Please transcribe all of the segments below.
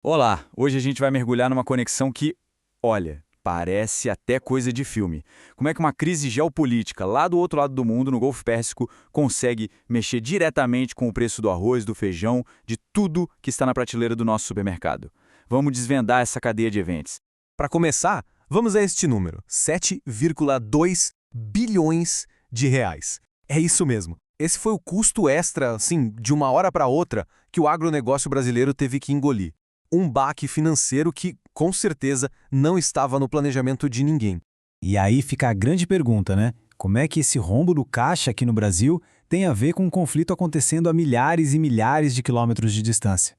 Olá, hoje a gente vai mergulhar numa conexão que, olha, parece até coisa de filme. Como é que uma crise geopolítica lá do outro lado do mundo, no Golfo Pérsico, consegue mexer diretamente com o preço do arroz, do feijão, de tudo que está na prateleira do nosso supermercado? Vamos desvendar essa cadeia de eventos. Para começar, vamos a este número, 7,2 bilhões de reais. É isso mesmo. Esse foi o custo extra, assim, de uma hora para outra, que o agronegócio brasileiro teve que engolir. Um baque financeiro que, com certeza, não estava no planejamento de ninguém. E aí fica a grande pergunta, né? Como é que esse rombo do caixa aqui no Brasil tem a ver com um conflito acontecendo a milhares e milhares de quilômetros de distância?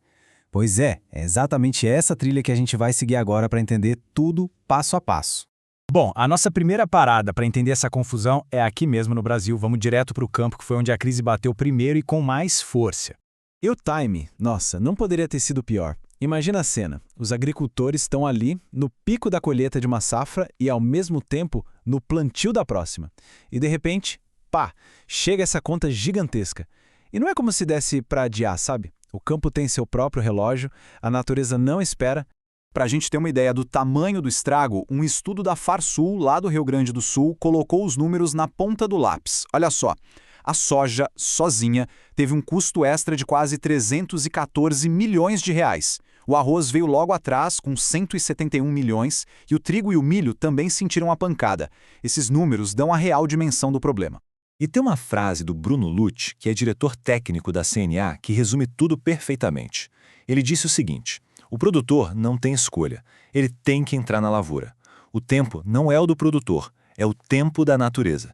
Pois é exatamente essa trilha que a gente vai seguir agora para entender tudo passo a passo. Bom, a nossa primeira parada para entender essa confusão é aqui mesmo no Brasil. Vamos direto para o campo, que foi onde a crise bateu primeiro e com mais força. E o time, nossa, não poderia ter sido pior. Imagina a cena, os agricultores estão ali, no pico da colheita de uma safra e, ao mesmo tempo, no plantio da próxima. E, de repente, pá, chega essa conta gigantesca. E não é como se desse para adiar, sabe? O campo tem seu próprio relógio, a natureza não espera. Para a gente ter uma ideia do tamanho do estrago, um estudo da Farsul, lá do Rio Grande do Sul, colocou os números na ponta do lápis. Olha só, a soja, sozinha, teve um custo extra de quase 314 milhões de reais. O arroz veio logo atrás, com 171 milhões, e o trigo e o milho também sentiram a pancada. Esses números dão a real dimensão do problema. E tem uma frase do Bruno Lutz, que é diretor técnico da CNA, que resume tudo perfeitamente. Ele disse o seguinte: o produtor não tem escolha, ele tem que entrar na lavoura. O tempo não é o do produtor, é o tempo da natureza.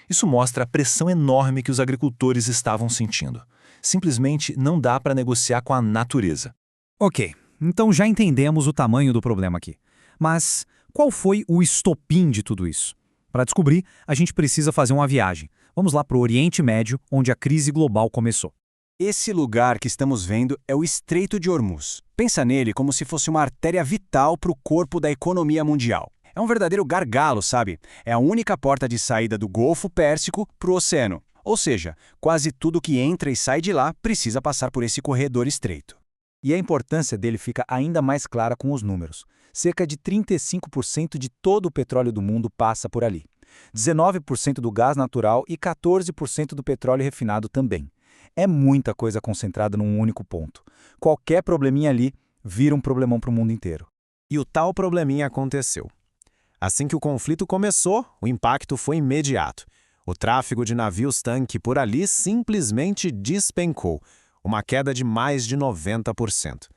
Isso mostra a pressão enorme que os agricultores estavam sentindo. Simplesmente não dá para negociar com a natureza. Ok, então já entendemos o tamanho do problema aqui. Mas qual foi o estopim de tudo isso? Para descobrir, a gente precisa fazer uma viagem. Vamos lá para o Oriente Médio, onde a crise global começou. Esse lugar que estamos vendo é o Estreito de Hormuz. Pensa nele como se fosse uma artéria vital para o corpo da economia mundial. É um verdadeiro gargalo, sabe? É a única porta de saída do Golfo Pérsico para o oceano. Ou seja, quase tudo que entra e sai de lá precisa passar por esse corredor estreito. E a importância dele fica ainda mais clara com os números. Cerca de 35% de todo o petróleo do mundo passa por ali. 19% do gás natural e 14% do petróleo refinado também. É muita coisa concentrada num único ponto. Qualquer probleminha ali vira um problemão para o mundo inteiro. E o tal probleminha aconteceu. Assim que o conflito começou, o impacto foi imediato. O tráfego de navios-tanque por ali simplesmente despencou, uma queda de mais de 90%.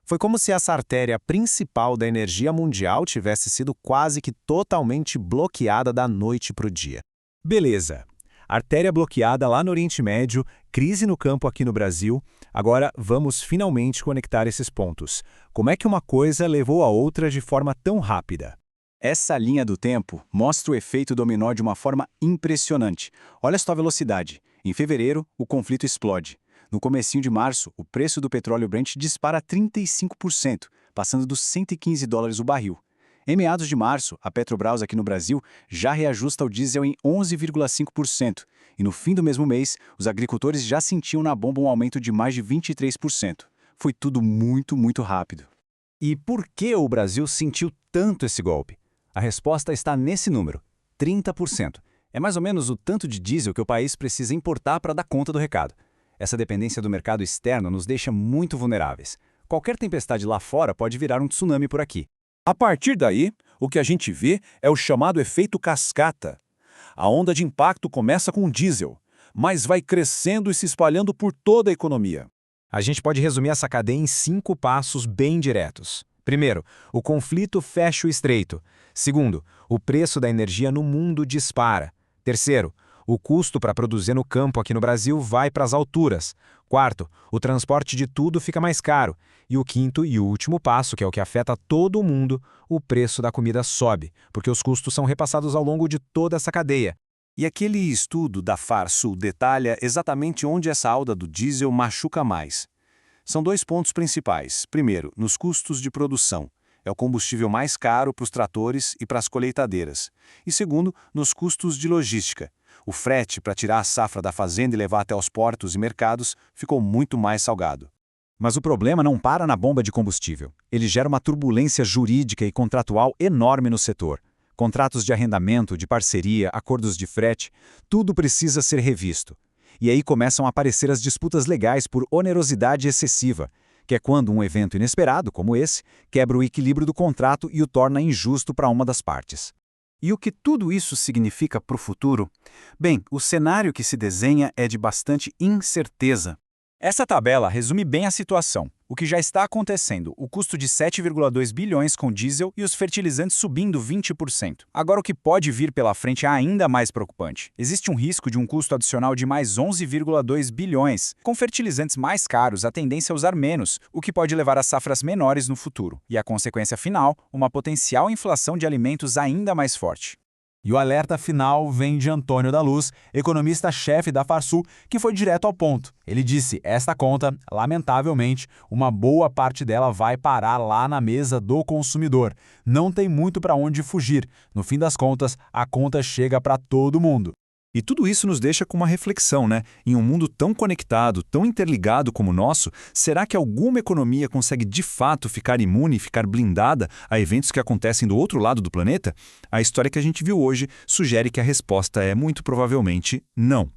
Foi como se essa artéria principal da energia mundial tivesse sido quase que totalmente bloqueada da noite para o dia. Beleza. Artéria bloqueada lá no Oriente Médio, crise no campo aqui no Brasil. Agora vamos finalmente conectar esses pontos. Como é que uma coisa levou a outra de forma tão rápida? Essa linha do tempo mostra o efeito dominó de uma forma impressionante. Olha só a velocidade. Em fevereiro, o conflito explode. No comecinho de março, o preço do petróleo Brent dispara 35%, passando dos $115 o barril. Em meados de março, a Petrobras aqui no Brasil já reajusta o diesel em 11,5%, e no fim do mesmo mês, os agricultores já sentiam na bomba um aumento de mais de 23%. Foi tudo muito rápido. E por que o Brasil sentiu tanto esse golpe? A resposta está nesse número, 30%. É mais ou menos o tanto de diesel que o país precisa importar para dar conta do recado. Essa dependência do mercado externo nos deixa muito vulneráveis. Qualquer tempestade lá fora pode virar um tsunami por aqui. A partir daí, o que a gente vê é o chamado efeito cascata. A onda de impacto começa com o diesel, mas vai crescendo e se espalhando por toda a economia. A gente pode resumir essa cadeia em 5 passos bem diretos. Primeiro, o conflito fecha o estreito. Segundo, o preço da energia no mundo dispara. Terceiro, o custo para produzir no campo aqui no Brasil vai para as alturas. Quarto, o transporte de tudo fica mais caro. E o quinto e último passo, que é o que afeta todo mundo, o preço da comida sobe, porque os custos são repassados ao longo de toda essa cadeia. E aquele estudo da Farsul detalha exatamente onde essa alta do diesel machuca mais. São 2 pontos principais. Primeiro, nos custos de produção. É o combustível mais caro para os tratores e para as colheitadeiras. E segundo, nos custos de logística. O frete para tirar a safra da fazenda e levar até os portos e mercados ficou muito mais salgado. Mas o problema não para na bomba de combustível. Ele gera uma turbulência jurídica e contratual enorme no setor. Contratos de arrendamento, de parceria, acordos de frete, tudo precisa ser revisto. E aí começam a aparecer as disputas legais por onerosidade excessiva, que é quando um evento inesperado, como esse, quebra o equilíbrio do contrato e o torna injusto para uma das partes. E o que tudo isso significa para o futuro? Bem, o cenário que se desenha é de bastante incerteza. Essa tabela resume bem a situação. O que já está acontecendo, o custo de 7,2 bilhões com diesel e os fertilizantes subindo 20%. Agora o que pode vir pela frente é ainda mais preocupante. Existe um risco de um custo adicional de mais 11,2 bilhões. Com fertilizantes mais caros, a tendência é usar menos, o que pode levar a safras menores no futuro. E a consequência final, uma potencial inflação de alimentos ainda mais forte. E o alerta final vem de Antônio da Luz, economista-chefe da Farsul, que foi direto ao ponto. Ele disse: esta conta, lamentavelmente, uma boa parte dela vai parar lá na mesa do consumidor. Não tem muito para onde fugir. No fim das contas, a conta chega para todo mundo. E tudo isso nos deixa com uma reflexão, né? Em um mundo tão conectado, tão interligado como o nosso, será que alguma economia consegue de fato ficar imune, ficar blindada a eventos que acontecem do outro lado do planeta? A história que a gente viu hoje sugere que a resposta é muito provavelmente não.